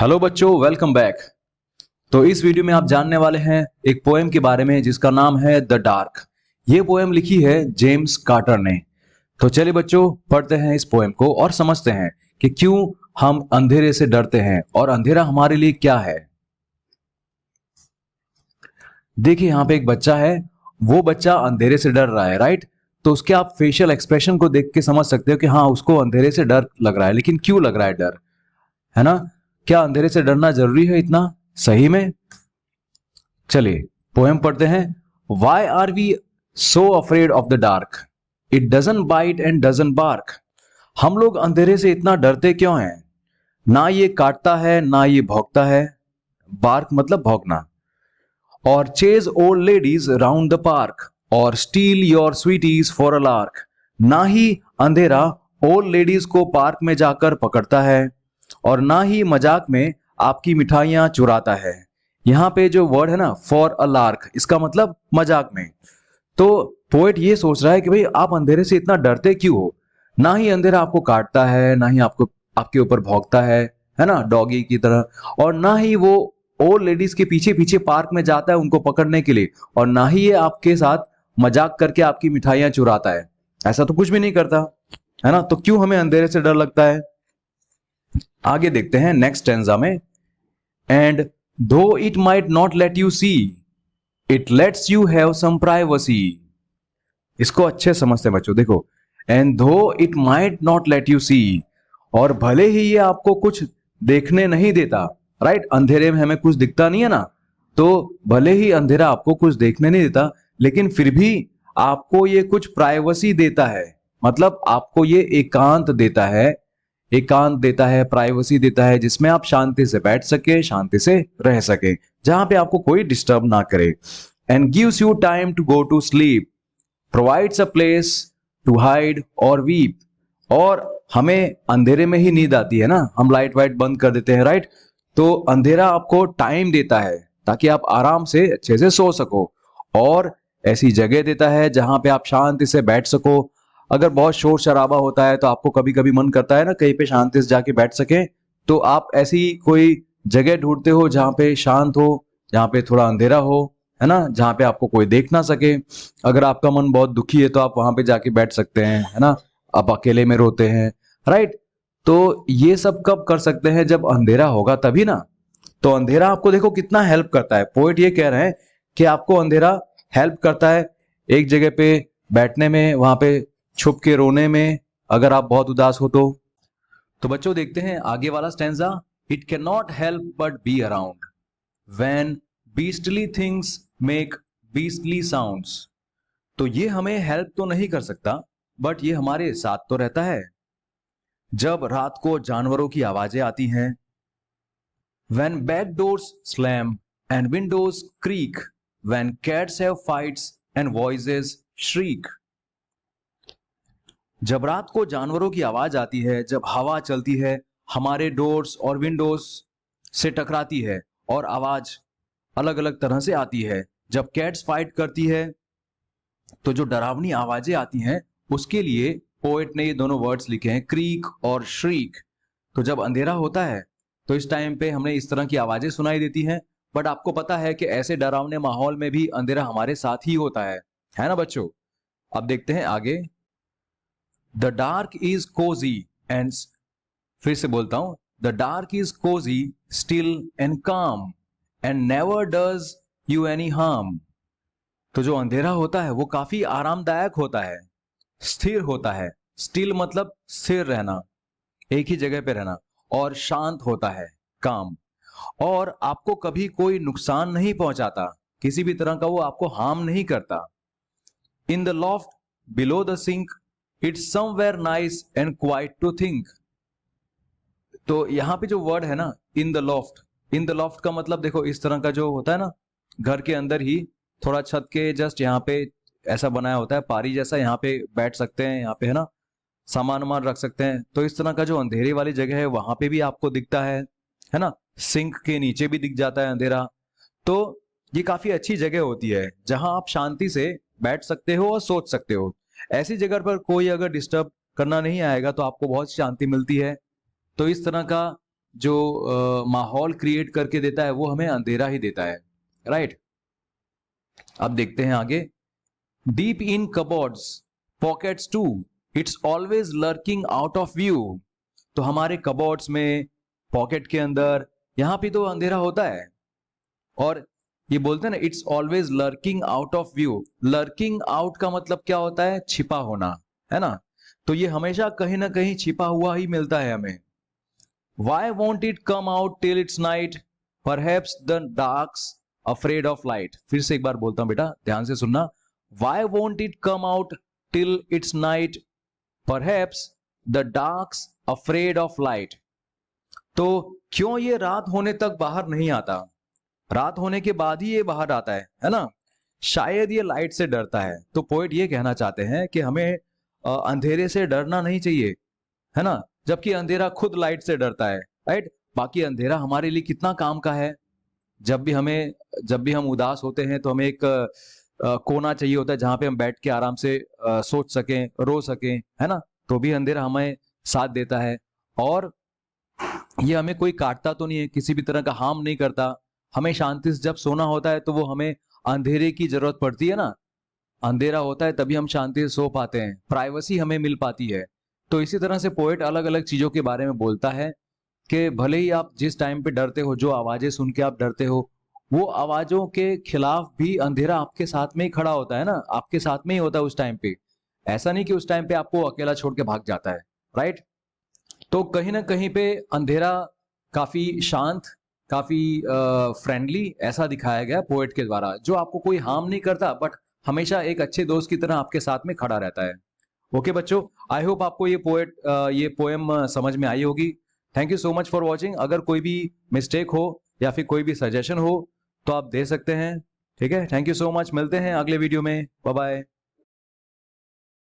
Hello बच्चों, welcome back. तो इस वीडियो में आप जानने वाले हैं एक पोएम के बारे में जिसका नाम है द डार्क। ये पोएम लिखी है जेम्स कार्टर ने। तो चलिए बच्चों, पढ़ते हैं इस पोएम को और समझते हैं कि क्यों हम अंधेरे से डरते हैं और अंधेरा हमारे लिए क्या है। देखिए यहाँ पे एक बच्चा है, वो बच्चा अंधेरे से डर रहा है, राइट। तो उसके आप फेशियल एक्सप्रेशन को देख के समझ सकते हो कि हाँ, उसको अंधेरे से डर लग रहा है। लेकिन क्यों लग रहा है डर, है ना? क्या अंधेरे से डरना जरूरी है इतना, सही में? चलिए पोएम पढ़ते हैं। Why are we so afraid of the dark, it doesn't bite and doesn't bark. हम लोग अंधेरे से इतना डरते क्यों हैं? ना ये काटता है ना ये भौंकता है, बार्क मतलब भौंकना। और chase old ladies round the park और steal your sweeties for a lark. ना ही अंधेरा ओल्ड लेडीज को पार्क में जाकर पकड़ता है और ना ही मजाक में आपकी मिठाइयां चुराता है। यहाँ पे जो वर्ड है ना, फॉर अ लार्क, इसका मतलब मजाक में। तो पोएट ये सोच रहा है कि भाई आप अंधेरे से इतना डरते क्यों हो? ना ही अंधेरा आपको काटता है, ना ही आपको आपके ऊपर भौंकता है ना, डॉगी की तरह। और ना ही वो ओल्ड लेडीज के पीछे पीछे पार्क में जाता है उनको पकड़ने के लिए, और ना ही ये आपके साथ मजाक करके आपकी मिठाइयां चुराता है। ऐसा तो कुछ भी नहीं करता, है ना? तो क्यों हमें अंधेरे से डर लगता है? आगे देखते हैं नेक्स्ट स्टैंजा में। And though it might not let you see, it lets you have some privacy. इसको अच्छे समझते हैं बच्चों, देखो। And though it might not let you see, और भले ही ये आपको कुछ देखने नहीं देता, राइट। अंधेरे में हमें कुछ दिखता नहीं है ना, तो भले ही अंधेरा आपको कुछ देखने नहीं देता, लेकिन फिर भी आपको ये कुछ प्राइवेसी देता है। मतलब आपको ये एकांत देता है, एकांत देता है, प्राइवेसी देता है, जिसमें आप शांति से बैठ सके, शांति से रह सके, जहां पे आपको कोई डिस्टर्ब ना करे। And gives you time to go to sleep, provides a place to hide और वीप। और हमें अंधेरे में ही नींद आती है ना, हम लाइट वाइट बंद कर देते हैं, राइट। तो अंधेरा आपको टाइम देता है ताकि आप आराम से अच्छे से सो सको, और ऐसी जगह देता है जहां पे आप शांति से बैठ सको। अगर बहुत शोर शराबा होता है तो आपको कभी कभी मन करता है ना कहीं पे शांति से जाके बैठ सके, तो आप ऐसी कोई जगह ढूंढते हो जहां पे शांत हो, जहां पे थोड़ा अंधेरा हो, है ना, जहां पे आपको कोई देख ना सके। अगर आपका मन बहुत दुखी है तो आप वहां पे जाके बैठ सकते हैं, है ना। आप अकेले में रोते हैं, राइट। तो ये सब कब कर सकते हैं? जब अंधेरा होगा तभी ना। तो अंधेरा आपको देखो कितना हेल्प करता है। पोएट ये कह रहे हैं कि आपको अंधेरा हेल्प करता है एक जगह पे बैठने में, वहां पे छुप के रोने में, अगर आप बहुत उदास हो तो बच्चों देखते हैं आगे वाला stanza. It can not help but be around when beastly things make beastly sounds. तो ये हमें हेल्प तो नहीं कर सकता, बट ये हमारे साथ तो रहता है जब रात को जानवरों की आवाजें आती हैं। When back doors slam and windows creak, when cats have fights and voices shriek। जब रात को जानवरों की आवाज आती है, जब हवा चलती है, हमारे डोर्स और विंडोज से टकराती है और आवाज अलग अलग तरह से आती है, जब कैट्स फाइट करती है, तो जो डरावनी आवाजें आती हैं, उसके लिए पोएट ने ये दोनों वर्ड्स लिखे हैं, क्रीक और श्रीक। तो जब अंधेरा होता है तो इस टाइम पे हमें इस तरह की आवाजें सुनाई देती हैं। बट आपको पता है कि ऐसे डरावने माहौल में भी अंधेरा हमारे साथ ही होता है ना बच्चों। अब देखते हैं आगे। The dark is cosy and, फिर से बोलता हूं, the dark is cosy still and calm and never does you any harm. तो जो अंधेरा होता है वो काफी आरामदायक होता है, स्थिर होता है। स्टिल मतलब स्थिर रहना, एक ही जगह पे रहना, और शांत होता है, काम। और आपको कभी कोई नुकसान नहीं पहुंचाता, किसी भी तरह का वो आपको हार्म नहीं करता। In the loft below the sink, it's somewhere nice and quiet to think. तो यहां पे जो वर्ड है ना, in the loft, in the loft का मतलब देखो इस तरह का जो होता है ना, घर के अंदर ही थोड़ा छत के जस्ट यहाँ पे ऐसा बनाया होता है, पारी जैसा, यहाँ पे बैठ सकते हैं, यहाँ पे, है ना, सामान वामान रख सकते हैं। तो इस तरह का जो अंधेरे वाली जगह है वहां पे भी आपको दिखता है ना। सिंक के नीचे भी दिख जाता है अंधेरा। तो ये काफी अच्छी जगह होती है जहां आप शांति से बैठ सकते हो और सोच सकते हो। ऐसी जगह पर कोई अगर डिस्टर्ब करना नहीं आएगा तो आपको बहुत शांति मिलती है। तो इस तरह का जो माहौल क्रिएट करके देता है वो हमें अंधेरा ही देता है, राइट। अब देखते हैं आगे। Deep in cupboards pockets too, it's always lurking out of view. तो हमारे कबोर्ड्स में, पॉकेट के अंदर, यहां पे तो अंधेरा होता है। और ये बोलते हैं ना, it's always lurking out of view. Lurking out का मतलब क्या होता है? छिपा होना, है ना। तो ये हमेशा कहीं ना कहीं छिपा हुआ ही मिलता है हमें। Why won't it come out till it's night, perhaps the dark's afraid of light. फिर से एक बार बोलता हूं बेटा, ध्यान से सुनना। Why won't it come out till it's night, perhaps the dark's afraid of light. तो क्यों ये रात होने तक बाहर नहीं आता? रात होने के बाद ही ये बाहर आता है ना। शायद ये लाइट से डरता है। तो पोएट ये कहना चाहते हैं कि हमें अंधेरे से डरना नहीं चाहिए, है ना, जबकि अंधेरा खुद लाइट से डरता है, राइट। बाकी अंधेरा हमारे लिए कितना काम का है। जब भी हम उदास होते हैं तो हमें एक कोना चाहिए होता है जहां पे हम बैठ के आराम से सोच सकें, रो सकें, है ना। तो भी अंधेरा हमें साथ देता है। और ये हमें कोई काटता तो नहीं है, किसी भी तरह का हार्म नहीं करता। हमें शांति से जब सोना होता है तो वो हमें अंधेरे की जरूरत पड़ती है ना। अंधेरा होता है तभी हम शांति से सो पाते हैं, प्राइवेसी हमें मिल पाती है। तो इसी तरह से पोएट अलग अलग चीजों के बारे में बोलता है कि भले ही आप जिस टाइम पे डरते हो, जो आवाजें सुन के आप डरते हो, वो आवाजों के खिलाफ भी अंधेरा आपके साथ में ही खड़ा होता है ना, आपके साथ में ही होता है उस टाइम पे। ऐसा नहीं कि उस टाइम पे आपको अकेला छोड़ के भाग जाता है, राइट। तो कहीं ना कहीं पे अंधेरा काफी शांत, काफी फ्रेंडली ऐसा दिखाया गया पोएट के द्वारा, जो आपको कोई हार्म नहीं करता, बट हमेशा एक अच्छे दोस्त की तरह आपके साथ में खड़ा रहता है। ओके बच्चों, आई होप आपको ये पोएम समझ में आई होगी। Thank you so much for watching. अगर कोई भी मिस्टेक हो या फिर कोई भी सजेशन हो तो आप दे सकते हैं, ठीक है। थैंक यू सो मच, मिलते हैं अगले वीडियो में, बाय बाय।